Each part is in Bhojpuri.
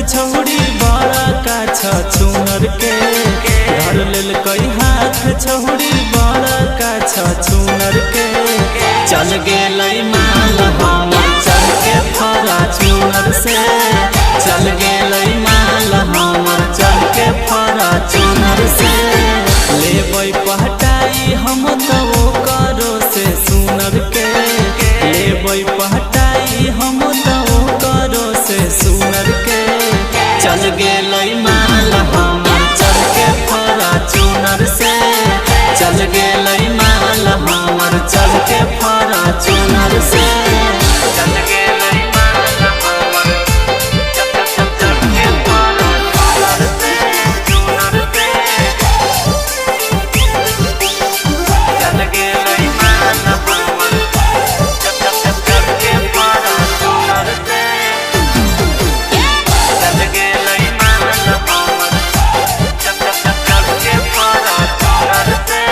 छौड़ी बड़ा का छुनर के धर लेल कई हाथ छौड़ी बड़ा का छुनर के चल गेलै माल हमर चल के फॉर्च्यूनर से चल गेलै माल हमर चल के फॉर्च्यूनर से लेबै पहटाई हम तो करो से सुनर के लेबै पहटाई हम तो करो से सुनर के चल गेलै माल हमर चल के फॉर्च्यूनर से चल गेलै माल हमर चल के फॉर्च्यूनर से चल गेलै माल हमर चल के फॉर्च्यूनर से चूनर से चल गेलै माल हमर चल के फॉर्च्यूनर से चल गेलै माल हमर चल के फॉर्च्यूनर से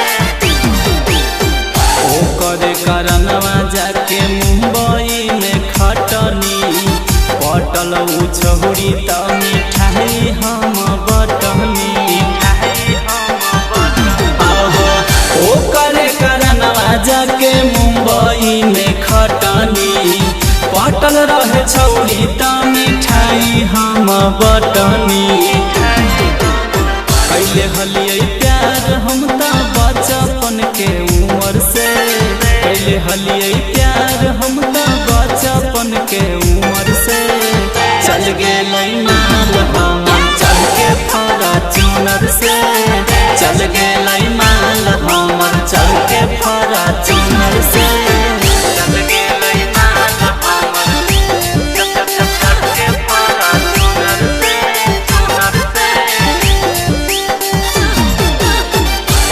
ओकर कारणवा जाके मुंबई में खटनी पटल उ छौड़ी त मिठाई हम बटनी ओकर कारणवा जाके मुंबई में खटनी पटल रहे छौड़ी त मिठाई हम बटनी कैले हलियै प्यार हम त बचपन के उम्र से कैले हलियै प्यार हम त बचपन के उम्र से चल गेलै माल हमर चल के फॉर्च्यूनर से चल गेलै माल हमर चल के फॉर्च्यूनर से चल गेलै माल हमर चल के फॉर्च्यूनर से चूनर से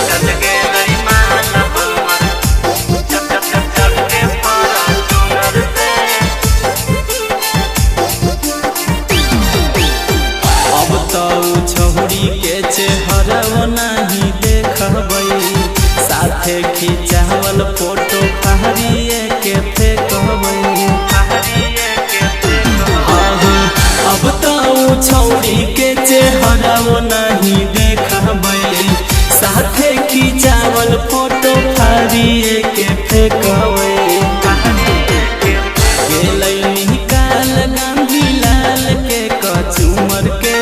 चल गेलै माल हमर चल के फॉर्च्यूनर से अब तो छौड़ी के चेहरा नहीं देखबै साथे खिंचावल फोटो फहरिए के फेंकबै अब तो छौड़ी के चेहरा नहीं देखबै साथे खिंचावल फोटो फहरिए के फेंकबै गेलै निकाल गांधी लाल के कचूमर के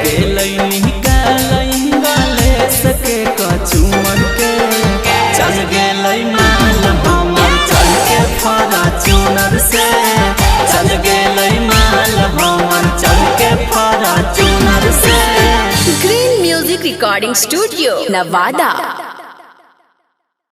गेलै निकाल इंगलेश के कचूमर के चल गेलै माल हमर चल के फॉर्च्यूनर से चल गेलै माल हमर चल के फॉर्च्यूनर से green music recording studio Nawada.